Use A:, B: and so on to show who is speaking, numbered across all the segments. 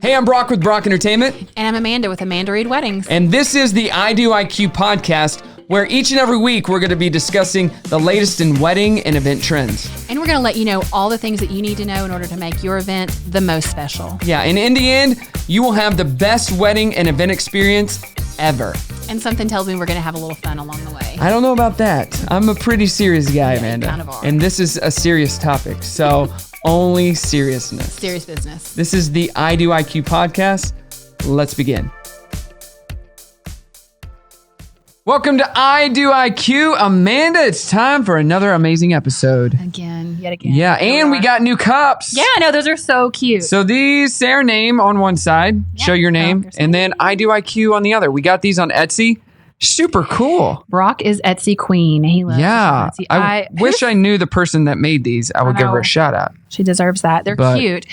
A: Hey, I'm Brock with Brock Entertainment.
B: And I'm Amanda with Amanda Reed Weddings.
A: And this is the I Do IQ podcast, where each and every week we're going to be discussing the latest in wedding and event trends.
B: And we're going to let you know all the things that you need to know in order to make your event the most special.
A: Yeah, and in the end, you will have the best wedding and event experience ever.
B: And something tells me we're going to have a little fun along the way.
A: I don't know about that. I'm a pretty serious guy,
B: Yeah,
A: Amanda.
B: you kind of are.
A: And this is a serious topic, so only seriousness.
B: Serious business.
A: This is the I Do IQ podcast. Let's begin. Welcome to I Do IQ. Amanda, it's time for another amazing episode.
B: Yet again.
A: Yeah, and we got new cups.
B: Yeah, I know. Those are so cute.
A: So these say our name on one side, show your name, and then I Do IQ on the other. We got these on Etsy. Super cool.
B: Brock is Etsy queen. He loves
A: Yeah.
B: Etsy.
A: I wish I knew the person that made these. I would give her a shout out.
B: She deserves that. They're
A: But-
B: cute.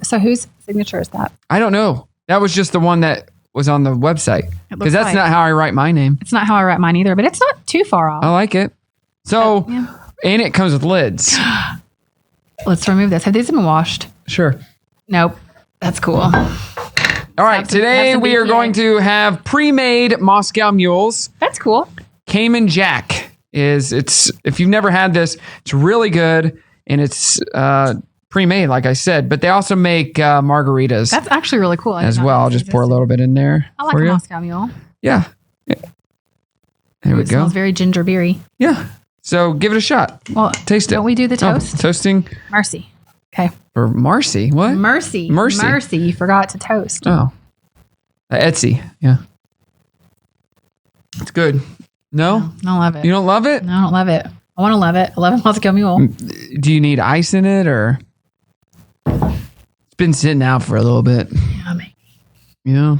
B: So whose signature is that?
A: I don't know. That was just the one that was on the website.
B: It looks
A: Because that's
B: like-
A: not how I write my name.
B: It's not how I write mine either, but it's not too far off.
A: I like it. So,
B: Yeah.
A: and it comes with lids.
B: Let's remove this. Have these been washed?
A: Sure.
B: Nope. That's cool.
A: All right.
B: Have some-
A: Today
B: have some
A: we are
B: BPA.
A: going to have pre-made Moscow mules.
B: That's cool.
A: Cayman Jack it's if you've never had this, it's really good, and it's pre-made, like I said. But they also make margaritas
B: That's actually really cool. I
A: as
B: did not
A: well.
B: know
A: I'll
B: this
A: just pour a
B: existed.
A: little bit in there.
B: I like
A: for
B: a
A: you.
B: Moscow Mule.
A: Yeah. There we
B: It
A: go.
B: smells very ginger beery.
A: Yeah. So give it a shot.
B: Well,
A: Taste it.
B: don't we do the
A: Oh,
B: toast?
A: toasting
B: Mercy. Okay.
A: for Marcy. What?
B: Mercy.
A: Mercy.
B: Mercy. You forgot to toast.
A: Oh. Etsy. Yeah. It's good. No?
B: I don't love it.
A: You don't love it?
B: No, I don't love it. I want to love it. I love a Moscow Mule.
A: Do you need ice in it, or? It's been sitting out for a little bit.
B: Yummy.
A: You know?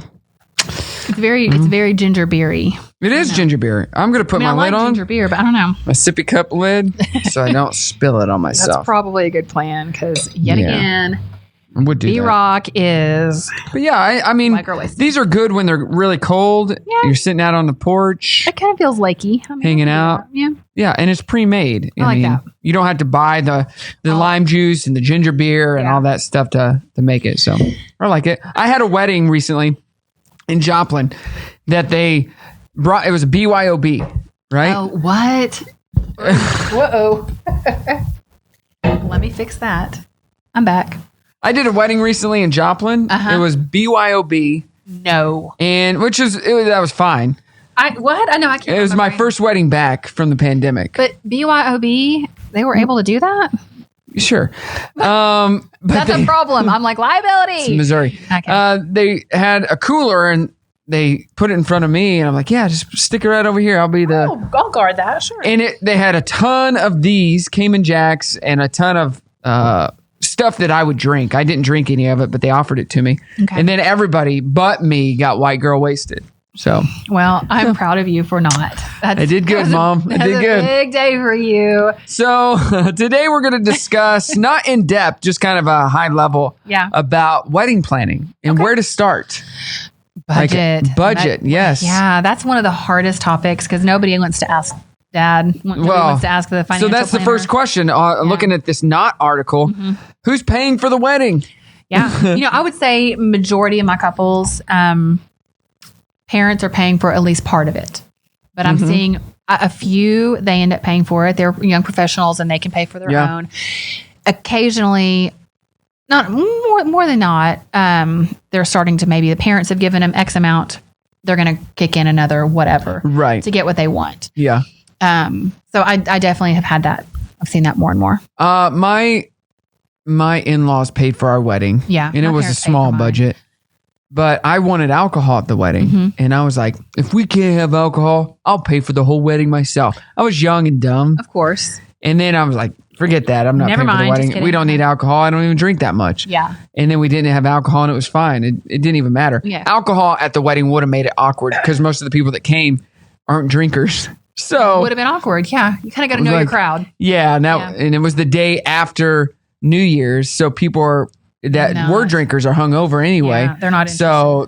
B: It's very ginger beery.
A: It is ginger beer. I'm going to put
B: I mean,
A: my
B: I like
A: lid on,
B: ginger beer, but I don't know.
A: my sippy cup lid, so I don't spill it on
B: That's
A: myself.
B: probably a good plan because yet
A: Yeah.
B: again,
A: I would do that.
B: B-Rock is
A: But yeah, I mean,
B: microwave.
A: these are good when they're really cold.
B: Yeah.
A: You're sitting out on the porch.
B: It kind of feels lakey. I mean,
A: Hanging
B: I
A: out.
B: can do that. Yeah.
A: Yeah, and it's pre-made.
B: I like that.
A: You don't have to buy the lime juice and the ginger beer and
B: Yeah.
A: all that stuff to make it. So I like it. I had a wedding recently in Joplin that they brought. It was a BYOB, right?
B: Oh, what? Whoa. Let me fix that. I'm back.
A: I did a wedding recently in Joplin.
B: Uh-huh.
A: It was BYOB,
B: No.
A: and that was fine.
B: What? I know. I can't.
A: It was my
B: remember.
A: first wedding back from the pandemic.
B: But BYOB, they were able to do that?
A: Sure. But
B: That's a problem. I'm like, liability.
A: Missouri.
B: Okay.
A: They had a cooler and they put it in front of me, and I'm like, yeah, just stick it right over here. I'll be the.
B: Oh, I'll guard that. Sure.
A: And they had a ton of these Cayman Jacks and a ton of stuff that I would drink. I didn't drink any of it, but they offered it to me.
B: Okay.
A: And then everybody but me got white girl wasted. So
B: Well, I'm proud of you for not.
A: I did good, Mom. I did good.
B: Big day for you.
A: So today we're going to discuss, not in depth, just kind of a high level
B: Yeah.
A: about wedding planning and where to start.
B: Budget.
A: Budget, yes.
B: Yeah, that's one of the hardest topics because nobody wants to ask Dad. Nobody wants to ask the financial
A: so that's the
B: planner.
A: first question. Looking at this not article, who's paying for the wedding?
B: Yeah. I would say majority of my couples, parents are paying for at least part of it. But I'm seeing a few, they end up paying for it. They're young professionals and they can pay for their
A: Yeah.
B: own. Occasionally, not more than not, they're starting to maybe the parents have given them X amount. They're going to kick in another whatever
A: Right.
B: to get what they want.
A: Yeah.
B: So I definitely have had that. I've seen that more and more.
A: My in-laws paid for our wedding.
B: Yeah,
A: And it
B: my
A: was a
B: parents paid
A: small
B: for mine.
A: budget. But I wanted alcohol at the wedding. And I was like, if we can't have alcohol, I'll pay for the whole wedding myself. I was young and dumb.
B: Of course.
A: And then I was like, forget that. I'm not
B: Never
A: paying for the
B: mind, just
A: wedding.
B: kidding.
A: We don't need alcohol. I don't even drink that much.
B: Yeah.
A: And then we didn't have alcohol and it was fine. It didn't even matter.
B: Yeah.
A: Alcohol at the wedding would have made it awkward because most of the people that came aren't drinkers. So
B: Would have been awkward. Yeah. You kind of got to
A: was
B: know your
A: like-
B: crowd.
A: yeah,
B: Yeah.
A: and it was the day after New Year's, so people that
B: No.
A: were drinkers are hungover anyway.
B: Yeah, they're not
A: So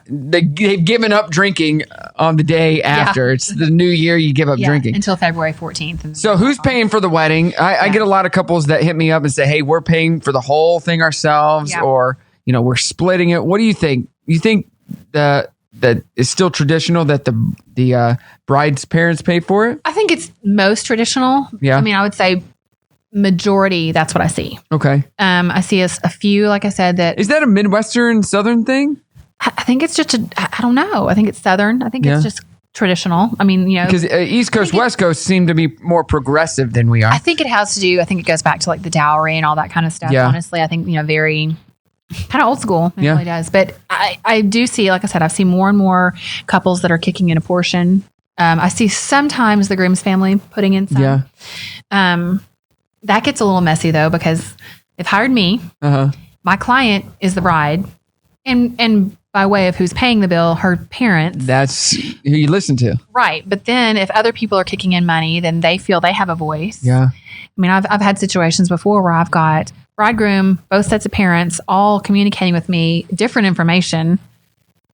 A: they've given up drinking on the day after. It's the new year, you give up drinking.
B: until February 14th. And
A: So who's paying for the wedding? I get a lot of couples that hit me up and say, hey, we're paying for the whole thing ourselves,
B: Yeah.
A: or we're splitting it. What do you think? You think that it's still traditional that the bride's parents pay for it?
B: I think it's most traditional.
A: Yeah.
B: I mean, I would say majority, that's what I see.
A: Okay.
B: I see a few, like I said, that
A: Is that a Midwestern Southern thing?
B: I think it's just, I don't know. I think it's Southern. I think
A: Yeah.
B: it's just traditional. I mean,
A: Because East Coast, West Coast seem to be more progressive than we are.
B: I think it has to do, I think it goes back to like the dowry and all that kind of stuff.
A: Yeah.
B: Honestly, I think, very kind of old school. It
A: Yeah.
B: really does. But I do see, like I said, I've seen more and more couples that are kicking in a portion. I see sometimes the groom's family putting in some.
A: Yeah.
B: That gets a little messy though, because they've hired me.
A: Uh-huh.
B: My client is the bride. And by way of who's paying the bill, her parents.
A: That's who you listen to.
B: Right. But then if other people are kicking in money, then they feel they have a voice.
A: Yeah.
B: I mean, I've had situations before where I've got bridegroom, both sets of parents, all communicating with me, different information.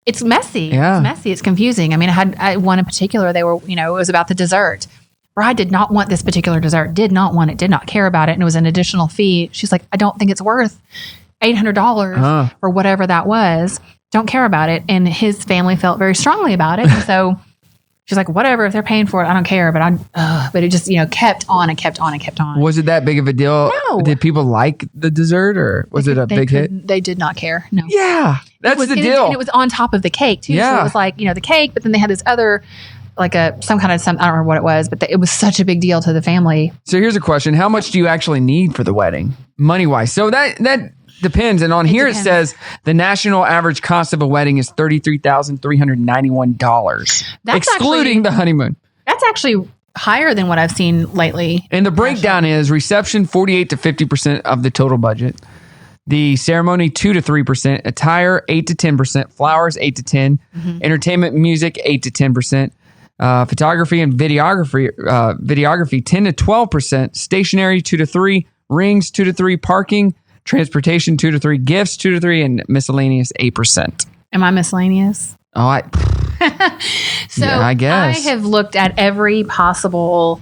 B: It's messy.
A: Yeah.
B: It's messy. It's confusing. I mean, I one in particular, they were, it was about the dessert. Bride did not want this particular dessert, did not want it, did not care about it. And it was an additional fee. She's like, I don't think it's worth $800 or whatever that was. Don't care about it. And his family felt very strongly about it. And so she's like, whatever, if they're paying for it, I don't care. But it just, kept on and kept on and kept on.
A: Was it that big of a deal?
B: No.
A: Did people like the dessert or was it a big hit?
B: They did not care. No.
A: Yeah. That's the deal.
B: And it was on top of the cake too.
A: Yeah.
B: So it was like, the cake, but then they had this other, like I don't remember what it was, but it was such a big deal to the family.
A: So here's a question. How much do you actually need for the wedding? Money-wise. So that depends. And on here it says the national average cost of a wedding is $33,391.
B: That's
A: excluding the honeymoon.
B: That's actually higher than what I've seen lately.
A: And the breakdown is reception 48 to 50% of the total budget. The ceremony 2 to 3%, attire 8 to 10%, flowers 8 to 10, entertainment, music 8 to 10%, photography and videography 10 to 12%, stationery 2 to 3, rings 2 to 3, parking, transportation 2 to 3, gifts 2 to 3, and miscellaneous 8%.
B: Am I miscellaneous?
A: Oh,
B: So
A: yeah, I guess.
B: I have looked at every possible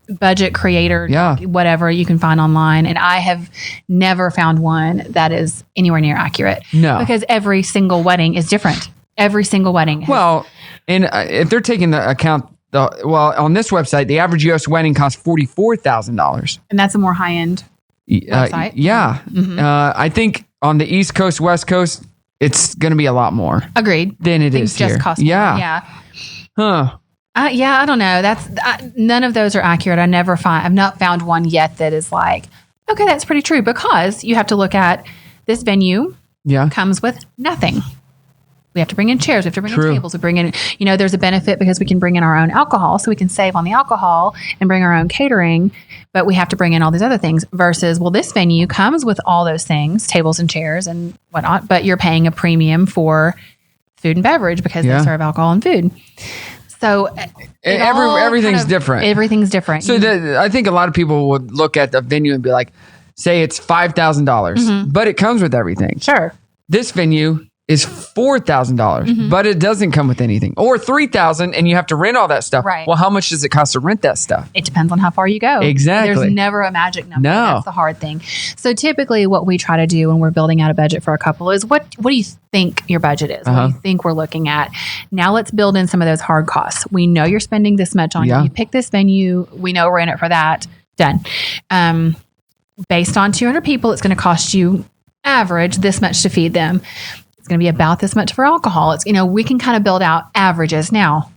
B: budget creator, whatever you can find online, and I have never found one that is anywhere near accurate.
A: No.
B: Because every single wedding is different. Every single wedding.
A: Well, and if they're taking the account, on this website, the average U.S. wedding costs $44,000.
B: And that's a more high-end website.
A: Yeah. I think on the East Coast, West Coast, it's going to be a lot more.
B: Agreed.
A: Than it
B: Things
A: is
B: just
A: here.
B: cost more.
A: Yeah. Huh.
B: Yeah, I don't know. None of those are accurate. I've not found one yet that is like, okay, that's pretty true, because you have to look at this venue comes with nothing. We have to bring in chairs. We have to bring in tables. We bring in, there's a benefit because we can bring in our own alcohol, so we can save on the alcohol and bring our own catering, but we have to bring in all these other things versus, well, this venue comes with all those things, tables and chairs and whatnot, but you're paying a premium for food and beverage because they serve alcohol and food. So
A: everything's different.
B: Everything's different.
A: So I think a lot of people would look at the venue and be like, say it's $5,000, but it comes with everything.
B: Sure.
A: This venue is $4,000, but it doesn't come with anything, or $3,000, and you have to rent all that stuff.
B: Right.
A: Well, how much does it cost to rent that stuff?
B: It depends on how far you go.
A: Exactly.
B: There's never a magic number.
A: No.
B: That's the hard thing. So typically what we try to do when we're building out a budget for a couple is what do you think your budget is? What do you think we're looking at? Now let's build in some of those hard costs. We know you're spending this much on you pick this venue. We know we're in it for that. Done. Based on 200 people, it's going to cost you average this much to feed them. It's going to be about this much for alcohol. It's, we can kind of build out averages. Now,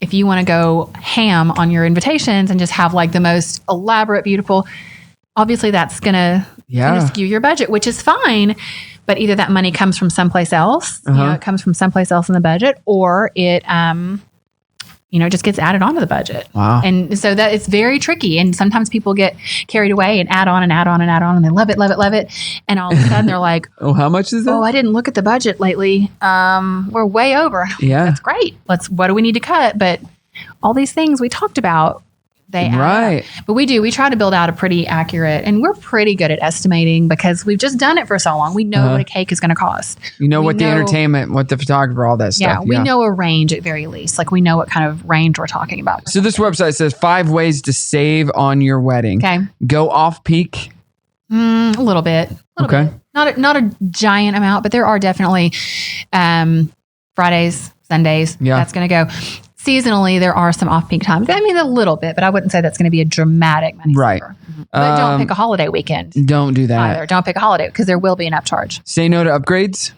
B: if you want to go ham on your invitations and just have like the most elaborate, beautiful, obviously that's going to skew your budget, which is fine. But either that money comes from someplace else, it comes from someplace else in the budget, or it, just gets added onto the budget.
A: Wow.
B: And so that it's very tricky. And sometimes people get carried away and add on and add on and add on, and they love it, love it, love it. And all of a sudden they're like,
A: oh, how much is that?
B: Oh, I didn't look at the budget lately. We're way over.
A: Yeah.
B: That's great. What do we need to cut? But all these things we talked about, they add up. But we try to build out a pretty accurate, and we're pretty good at estimating because we've just done it for so long. We know what a cake is going to cost.
A: What the entertainment, what the photographer, all that stuff.
B: Yeah, we know a range at very least. Like we know what kind of range we're talking about.
A: So this website says 5 ways to save on your wedding.
B: Okay.
A: Go off peak.
B: A little bit.
A: Okay.
B: Bit. Not a giant amount, but there are definitely Fridays, Sundays.
A: Yeah.
B: That's going to go. Seasonally, there are some off-peak times. I mean, a little bit, but I wouldn't say that's going to be a dramatic money
A: Right.
B: saver. But don't pick a holiday weekend.
A: Don't do that.
B: Either. Don't pick a holiday because there will be an upcharge.
A: Say no to upgrades.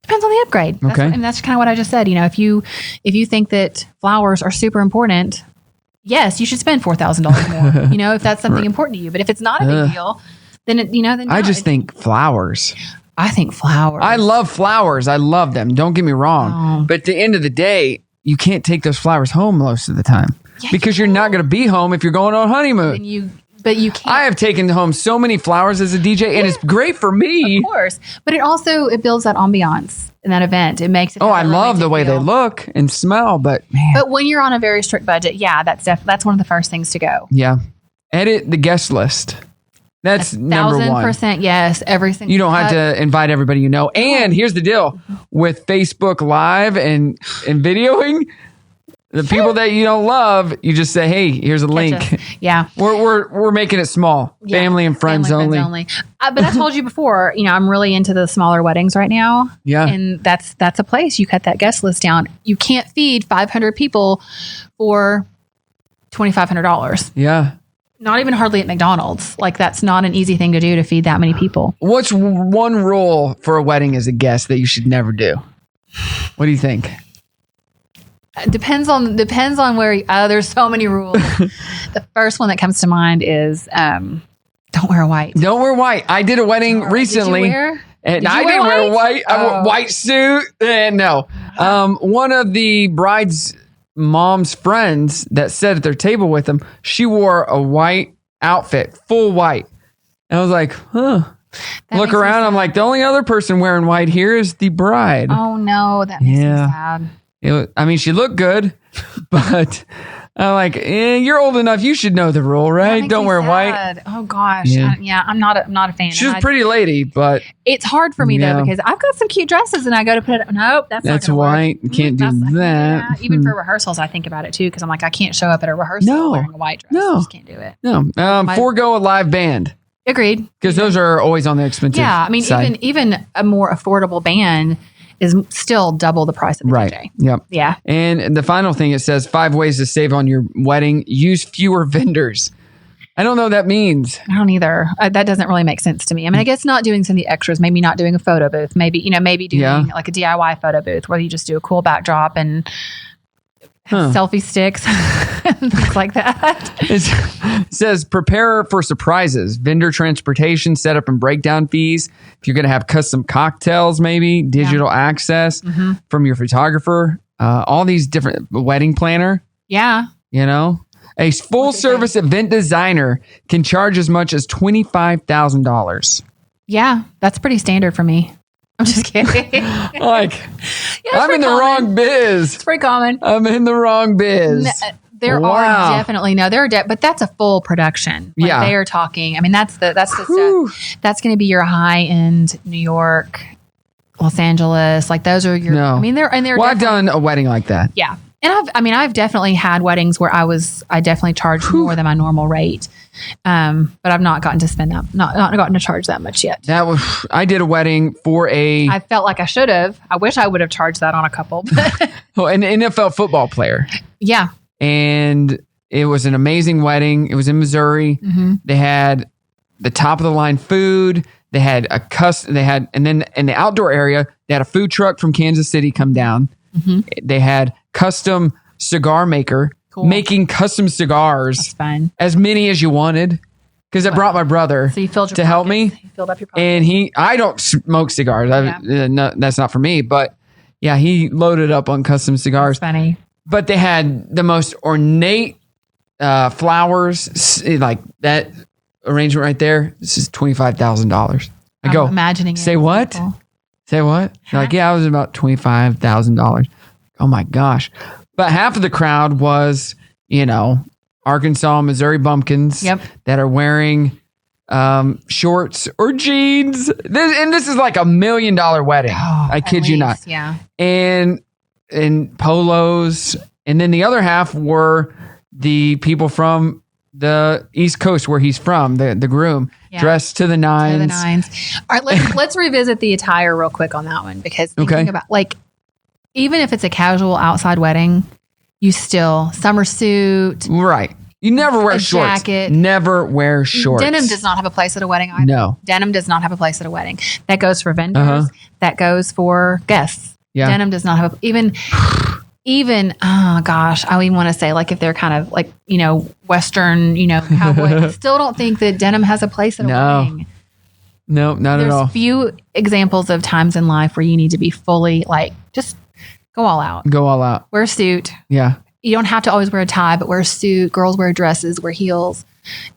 B: Depends on the upgrade.
A: Okay.
B: That's kind of what I just said. You know, if you think that flowers are super important, yes, you should spend $4,000 more. You know, if that's something important to you. But if it's not a big deal, then
A: I just think flowers.
B: I think flowers.
A: I love flowers. I love them. Don't get me wrong.
B: Oh.
A: But at the end of the day, you can't take those flowers home most of the time because you're not going to be home if you're going on a honeymoon.
B: But you can't.
A: I have taken home so many flowers as a DJ, and it's great for me.
B: Of course, but it builds that ambiance in that event. It makes it.
A: I love the way they look and smell, but man.
B: But when you're on a very strict budget, that's one of the first things to go.
A: Yeah, edit the guest list. That's number
B: 1,000% yes. Everything
A: you don't have to invite everybody you know. And here's the deal with Facebook Live and videoing. The people that you don't love, you just say, "Hey, here's a link."
B: Yeah,
A: we're making it small, family and friends only.
B: But I told you before, I'm really into the smaller weddings right now.
A: Yeah,
B: and that's a place you cut that guest list down. You can't feed 500 people for $2,500.
A: Yeah,
B: not even hardly at McDonald's. Like that's not an easy thing to do to feed that many people.
A: What's one rule for a wedding as a guest that you should never do? What do you think?
B: Depends on where there's so many rules. The first one that comes to mind is don't wear white.
A: Don't wear white. I did a wedding recently.
B: Did you wear?
A: And I didn't wear white. I wore white suit. And no. One of the bride's mom's friends that sat at their table with them, she wore a white outfit, full white. And I was like, huh. Look around. I'm like, the only other person wearing white here is the bride.
B: Oh no, that makes me sad.
A: She looked good, but I'm like, you're old enough. You should know the rule, right? Don't wear white.
B: Oh gosh. Yeah. I'm not a fan.
A: She's a pretty lady, but
B: it's hard for me though, because I've got some cute dresses and I go to put it. Nope. That's
A: white. You can't do that.
B: Even for rehearsals, I think about it too. Cause I'm like, I can't show up at a rehearsal wearing a white dress. I just can't do it.
A: No. Forego a live band.
B: Agreed.
A: Because those are always on the expensive side.
B: Even a more affordable band is still double the price of the DJ.
A: Yep.
B: Yeah.
A: And the final thing, it says 5 ways to save on your wedding. Use fewer vendors. I don't know what that means.
B: I don't either. That doesn't really make sense to me. I mean, I guess not doing some of the extras, maybe not doing a photo booth, maybe doing like a DIY photo booth where you just do a cool backdrop and selfie sticks, things like that.
A: It says prepare for surprises, vendor transportation, setup and breakdown fees. If you're going to have custom cocktails, maybe digital access from your photographer, all these different wedding planner.
B: Yeah.
A: A full service event designer can charge as much as $25,000.
B: Yeah. That's pretty standard for me. I'm just kidding.
A: I'm in the wrong biz.
B: It's pretty common.
A: I'm in the wrong biz.
B: There are definitely but that's a full production. They are talking. I mean, that's the stuff. That's going to be your high end New York, Los Angeles. Like those are your.
A: No.
B: I mean, they're.
A: Well, I've done a wedding like that.
B: Yeah, and I've definitely had weddings where I definitely charged more than my normal rate. But I've not gotten to spend that, not gotten to charge that much yet.
A: I did a wedding for
B: I felt like I should have. I wish I would have charged that on a couple.
A: An NFL football player.
B: Yeah.
A: And it was an amazing wedding. It was in Missouri. Mm-hmm. They had the top of the line food. They had and then in the outdoor area, they had a food truck from Kansas City come down. Mm-hmm. They had custom cigar maker. Cool. Making custom cigars.
B: That's fine.
A: As many as you wanted. Because I brought my brother to help me.
B: He filled up your pockets.
A: And I don't smoke cigars. No, that's not for me. But yeah, he loaded up on custom cigars.
B: That's funny.
A: But they had the most ornate flowers. Like that arrangement right there. This is $25,000. I go,
B: imagining
A: say what? Simple. Say what? They're like, yeah, it was about $25,000. Oh my gosh. But half of the crowd was, Arkansas, Missouri bumpkins that are wearing shorts or jeans. This is like $1 million wedding.
B: Oh,
A: I kid you not.
B: Yeah.
A: And polos. And then the other half were the people from the East Coast where he's from, the groom, dressed to the nines.
B: To the nines. All right, let's revisit the attire real quick on that one, because thinking about, like, even if it's a casual outside wedding, you still summer suit.
A: Right. You never wear shorts.
B: Jacket.
A: Never wear shorts.
B: Denim does not have a place at a wedding either.
A: No.
B: Denim does not have a place at a wedding. That goes for vendors. That goes for guests.
A: Yeah.
B: Denim does not have even, oh gosh, I even want to say, like, if they're kind of like, Western, cowboy, I still don't think that denim has a place at a wedding.
A: No, not at all.
B: There's few examples of times in life where you need to be fully, like, just go all out.
A: Go all out.
B: Wear a suit.
A: Yeah.
B: You don't have to always wear a tie, but wear a suit. Girls wear dresses, wear heels,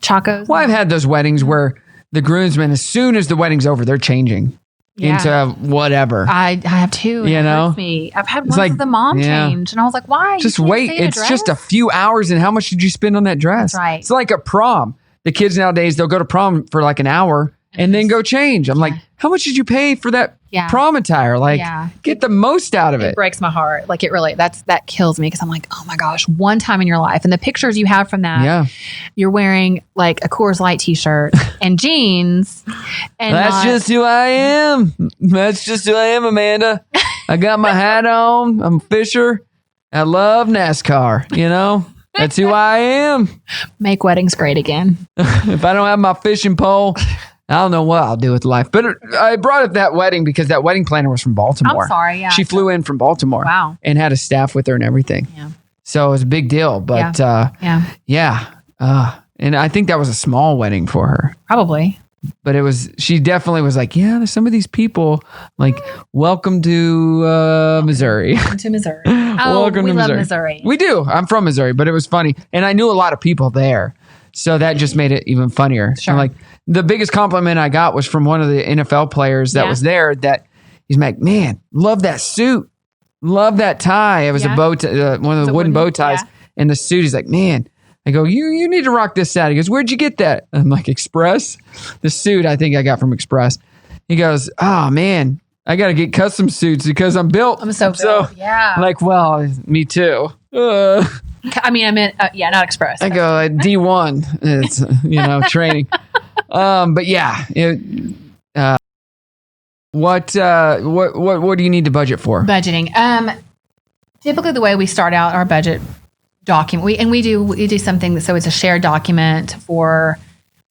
B: chacos.
A: Well, I've had those weddings where the groomsmen, as soon as the wedding's over, they're changing into whatever.
B: I have too.
A: You know?
B: Hurts me. I've had one with the mom change, and I was like, why?
A: Just wait. It's just a few hours, and how much did you spend on that dress?
B: That's right.
A: It's like a prom. The kids nowadays, they'll go to prom for like an hour and then go change. I'm like, how much did you pay for that prom attire? Like, get the most out of it.
B: It breaks my heart. Like, it really, that kills me, because I'm like, oh my gosh, one time in your life. And the pictures you have from that, you're wearing like a Coors Light t-shirt and jeans. And
A: that's just who I am. That's just who I am, Amanda. I got my hat on. I'm a fisher. I love NASCAR, That's who I am.
B: Make weddings great again.
A: If I don't have my fishing pole, I don't know what I'll do with life. But I brought up that wedding because that wedding planner was from Baltimore.
B: I'm sorry,
A: She flew in from Baltimore.
B: Wow.
A: And had a staff with her and everything.
B: Yeah.
A: So it was a big deal. But and I think that was a small wedding for her.
B: Probably.
A: But she definitely was like, there's some of these people, like, welcome to Missouri.
B: Welcome to Missouri.
A: Welcome to
B: love Missouri.
A: We do. I'm from Missouri, but it was funny. And I knew a lot of people there. So that just made it even funnier.
B: Sure.
A: I'm like, the biggest compliment I got was from one of the NFL players that was there, that he's like, man, love that suit. Love that tie. It was a bow one of the wooden bow ties. And the suit, he's like, man, I go, you need to rock this out. He goes, where'd you get that? I'm like, Express. The suit I think I got from Express. He goes, oh man, I got to get custom suits because I'm built.
B: I'm so built. Yeah.
A: I'm like, well, me too.
B: I mean, not Express.
A: I go D1. It's training. But yeah, what do you need to budget for?
B: Budgeting. Typically, the way we start out our budget document, we do something so it's a shared document for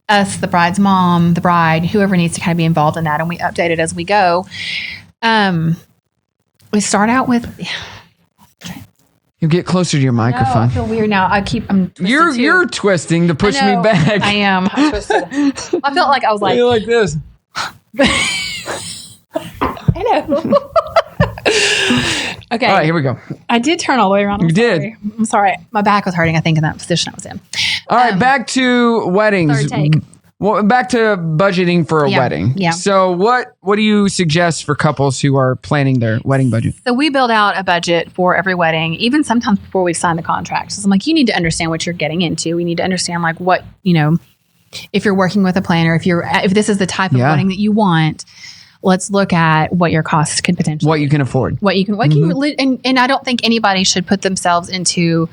B: us, the bride's mom, the bride, whoever needs to kind of be involved in that, and we update it as we go. We start out with.
A: You get closer to your microphone.
B: No, I feel weird now. I'm twisted
A: You're twisting to push me back.
B: I am. I'm twisted. I felt like I was like.
A: You're like this.
B: I know. Okay.
A: All right, here we go.
B: I did turn all the way around.
A: You did.
B: I'm sorry. My back was hurting, I think, in that position I was in.
A: All right, back to weddings.
B: Third take.
A: Well, back to budgeting for a wedding.
B: Yeah.
A: So what do you suggest for couples who are planning their wedding budget?
B: So we build out a budget for every wedding, even sometimes before we sign the contract. So I'm like, you need to understand what you're getting into. We need to understand like what, if you're working with a planner, if this is the type of wedding that you want, let's look at what your costs could potentially
A: what you can afford.
B: And I don't think anybody should put themselves into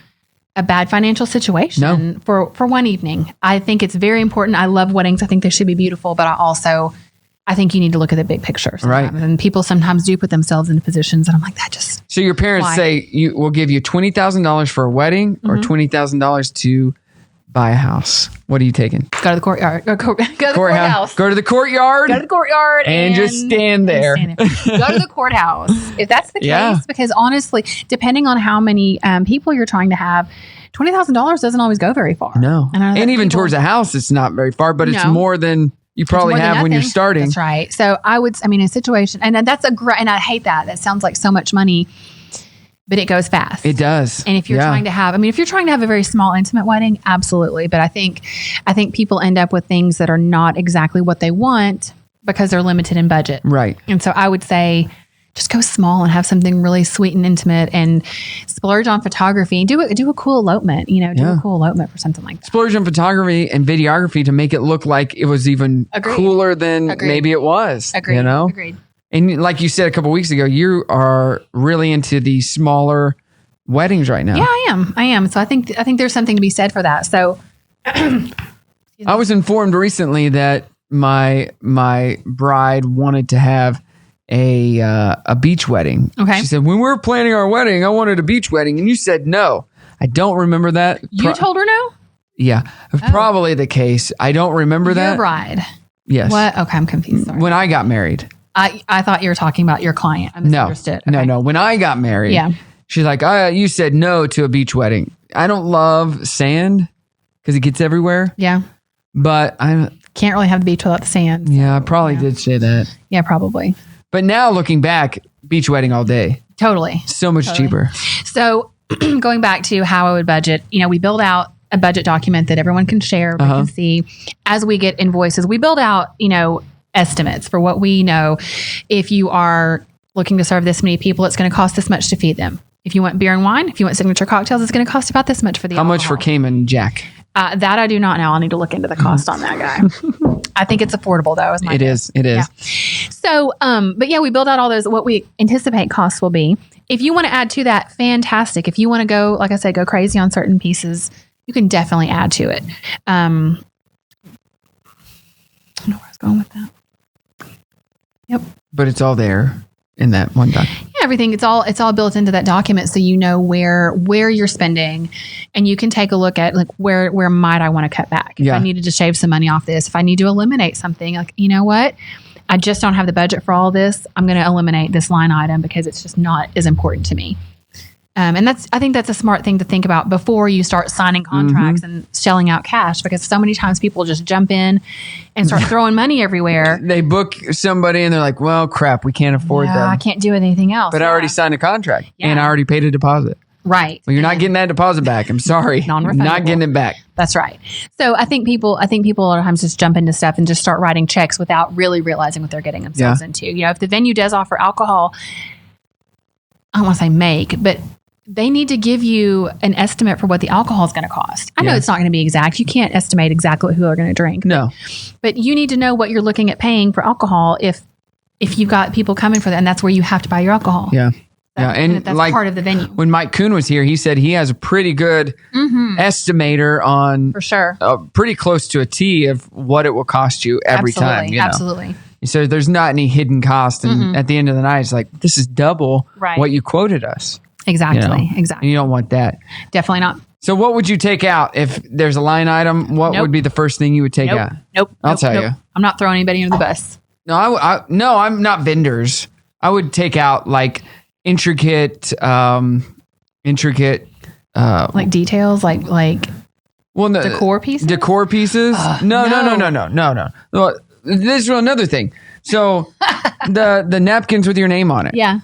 B: a bad financial situation for one evening. I think it's very important. I love weddings. I think they should be beautiful, but I think you need to look at the big picture sometimes. Right. And people sometimes do put themselves into positions and I'm like, that just.
A: So your parents say we'll give you $20,000 for a wedding or $20,000 to buy a house. What are you taking?
B: Go to the courtyard. Go to the courthouse.
A: Go to the courtyard.
B: Go to the courtyard.
A: And just stand there.
B: Go to the courthouse. If that's the case, because honestly, depending on how many people you're trying to have, $20,000 doesn't always go very far.
A: No. And even towards a house, it's not very far, but it's more than you probably have when you're starting.
B: That's right. So a situation, and that's and I hate that. That sounds like so much money. But it goes fast.
A: It does.
B: And if you're trying to have, if you're trying to have a very small, intimate wedding, absolutely. But I think people end up with things that are not exactly what they want because they're limited in budget.
A: Right.
B: And so I would say just go small and have something really sweet and intimate and splurge on photography. Do a cool elopement, a cool elopement for something like that.
A: Splurge on photography and videography to make it look like it was even cooler than maybe it was.
B: Agreed. Agreed.
A: And like you said a couple of weeks ago, you are really into the smaller weddings right now.
B: Yeah, I am. So I think there's something to be said for that. So
A: I was informed recently that my bride wanted to have a beach wedding.
B: Okay.
A: She said, when we were planning our wedding, I wanted a beach wedding. And you said no. I don't remember that.
B: You told her no?
A: Yeah. Probably the case. I don't remember that.
B: Your bride.
A: Yes.
B: What? Okay, I'm confused. Sorry.
A: When I got married.
B: I thought you were talking about your client. I misunderstood.
A: No. When I got married, she's like, you said no to a beach wedding. I don't love sand because it gets everywhere.
B: Yeah.
A: But I
B: can't really have the beach without the sand.
A: Yeah, I probably did say that.
B: Yeah, probably.
A: But now looking back, beach wedding all day.
B: Totally.
A: So much cheaper.
B: So going back to how I would budget, we build out a budget document that everyone can share, we can see. As we get invoices, we build out, estimates for what we know. If you are looking to serve this many people, it's going to cost this much to feed them. If you want beer and wine, if you want signature cocktails, it's going to cost about this much for the alcohol.
A: Much for Cayman Jack?
B: That I do not know. I'll need to look into the cost on that guy. I think it's affordable though.
A: It is. Yeah.
B: So, but yeah, we build out all those, what we anticipate costs will be. If you want to add to that, fantastic. If you want to go, like I said, go crazy on certain pieces, you can definitely add to it. I don't know where I was going with that. Yep.
A: But it's all there in that one document.
B: Yeah, everything. It's all built into that document, so you know where you're spending, and you can take a look at like where might I want to cut back. If I needed to shave some money off this, if I need to eliminate something, like you know what, I just don't have the budget for all this. I'm going to eliminate this line item because it's just not as important to me. And I think that's a smart thing to think about before you start signing contracts and shelling out cash, because so many times people just jump in and start throwing money everywhere.
A: They book somebody and they're like, well, crap, we can't afford them.
B: I can't do anything else.
A: But I already signed a contract and I already paid a deposit.
B: Right.
A: Well, you're not getting that deposit back. I'm sorry.
B: Non-refundable.
A: Not getting it back.
B: That's right. So I think people a lot of times just jump into stuff and just start writing checks without really realizing what they're getting themselves into. If the venue does offer alcohol, I don't want to say make, but they need to give you an estimate for what the alcohol is going to cost. I know it's not going to be exact. You can't estimate exactly who they're going to drink.
A: No.
B: But you need to know what you're looking at paying for alcohol if you've got people coming for that, and that's where you have to buy your alcohol.
A: Yeah. And
B: that's
A: like
B: part of the venue.
A: When Mike Kuhn was here, he said he has a pretty good estimator on,
B: for sure,
A: pretty close to a T of what it will cost you every time.
B: Absolutely.
A: So there's not any hidden cost, and at the end of the night, it's like this is double what you quoted us.
B: Exactly. Exactly.
A: And you don't want that.
B: Definitely not.
A: So what would you take out if there's a line item? What would be the first thing you would take out? I'll tell you.
B: I'm not throwing anybody under the bus.
A: No, I'm not vendors. I would take out like intricate, like
B: details, like decor pieces.
A: Decor pieces? No. Well, this is another thing. So the napkins with your name on it.
B: Yeah.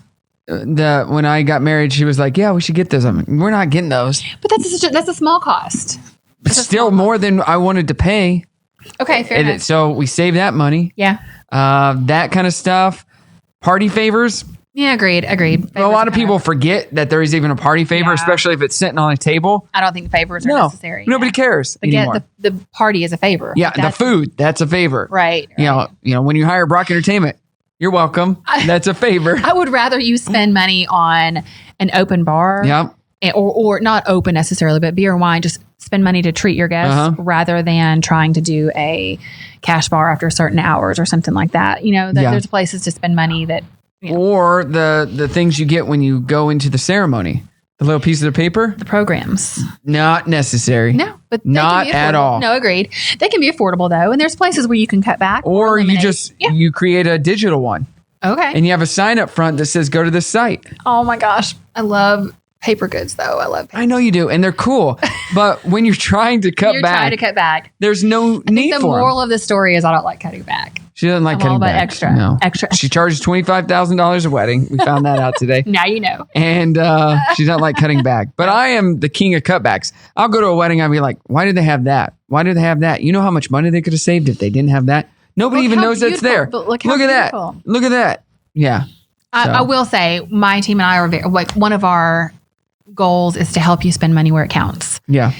A: When I got married, she was like, "Yeah, we should get those." We're not getting those.
B: But that's a small cost.
A: But still more than I wanted to pay.
B: Okay, fair enough.
A: So we save that money.
B: Yeah.
A: That kind of stuff. Party favors.
B: Yeah, agreed.
A: A lot of people forget that there is even a party favor, especially if it's sitting on a table.
B: I don't think favors are necessary.
A: Nobody cares anymore.
B: The party is a favor.
A: Yeah, the food, that's a favor.
B: Right.
A: You know, when you hire Brock Entertainment, you're welcome. That's a favor.
B: I would rather you spend money on an open bar.
A: Yep.
B: Or not open necessarily, but beer and wine. Just spend money to treat your guests rather than trying to do a cash bar after certain hours or something like that. There's places to spend money that.
A: Or the things you get when you go into the ceremony. The little pieces of paper?
B: The programs.
A: Not necessary.
B: No, but
A: not at all.
B: No, agreed. They can be affordable though. And there's places where you can cut back.
A: Or you just, you create a digital one.
B: Okay.
A: And you have a sign up front that says, go to this site.
B: Oh my gosh. I love paper goods though. I love paper.
A: I know you do. And they're cool. But when you're trying to cut back, there's no need for
B: the moral of the story is I don't like cutting back.
A: She doesn't like cutting back.
B: Extra.
A: No.
B: Extra.
A: She charges $25,000 a wedding. We found that out today.
B: Now you know.
A: And she doesn't like cutting back. But I am the king of cutbacks. I'll go to a wedding. I'll be like, why did they have that? Why did they have that? You know how much money they could have saved if they didn't have that? Nobody even knows that's there.
B: Look
A: at that. Look at that. Yeah.
B: I will say my team and I are one of our goals is to help you spend money where it counts.
A: Yeah.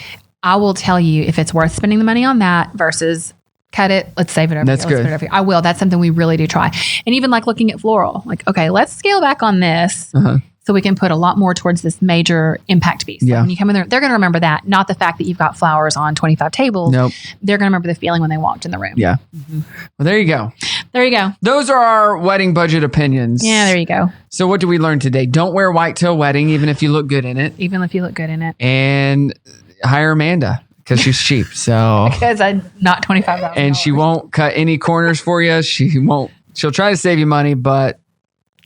B: I will tell you if it's worth spending the money on that versus cut it. Let's save it over.
A: That's good.
B: I will. That's something we really do try. And even like looking at floral, like, okay, let's scale back on this so we can put a lot more towards this major impact piece.
A: Yeah.
B: Like when you come in there, they're going to remember that, not the fact that you've got flowers on 25 tables.
A: Nope.
B: They're going to remember the feeling when they walked in the room.
A: Yeah. Well, there you go.
B: There you go.
A: Those are our wedding budget opinions.
B: Yeah, there you go.
A: So what did we learn today? Don't wear white to a wedding, even if you look good in it.
B: Even if you look good in it.
A: And hire Amanda because she's cheap. So
B: Because I'm not $25.
A: and she won't cut any corners for you. She'll try to save you money, but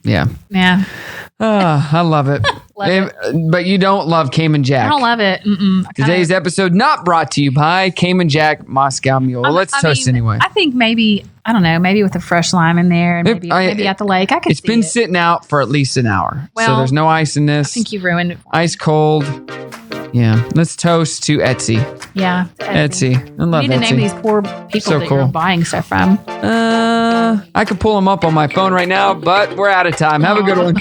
A: yeah.
B: Yeah.
A: I love it. But you don't love Cayman Jack.
B: I don't love it.
A: Today's episode not brought to you by Cayman Jack Moscow Mule. Let's toast anyway.
B: I think maybe, I don't know, maybe with a fresh lime in there and maybe at the lake. I could
A: It's been sitting out for at least an hour. So
B: Well,
A: there's no ice in this.
B: I think you ruined it.
A: Ice cold. Yeah. Let's toast to Etsy.
B: Yeah.
A: Etsy. I love
B: You need to name
A: Etsy.
B: these poor people
A: So
B: that
A: cool.
B: you're buying stuff from.
A: I could pull them up on my phone right now, but we're out of time. Have a good one.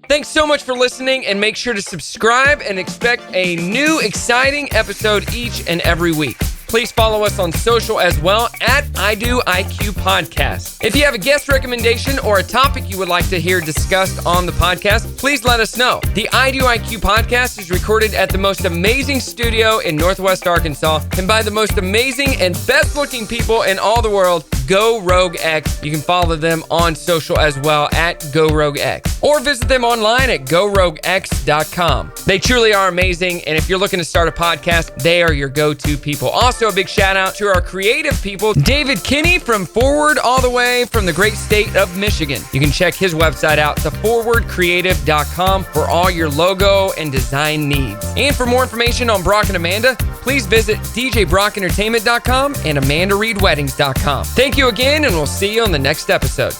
A: Thanks so much for listening, and make sure to subscribe and expect a new exciting episode each and every week. Please follow us on social as well at I Do IQ Podcast. If you have a guest recommendation or a topic you would like to hear discussed on the podcast, please let us know. The I Do IQ Podcast is recorded at the most amazing studio in Northwest Arkansas and by the most amazing and best looking people in all the world, Go Rogue X. You can follow them on social as well at Go Rogue X, or visit them online at GoRogueX.com. They truly are amazing, and if you're looking to start a podcast, they are your go-to people. Also, a big shout out to our creative people, David Kinney from Forward, all the way from the great state of Michigan. You can check his website out, theforwardcreative.com, for all your logo and design needs. And for more information on Brock and Amanda, please visit djbrockentertainment.com and amandareedweddings.com. Thank you again, and we'll see you on the next episode.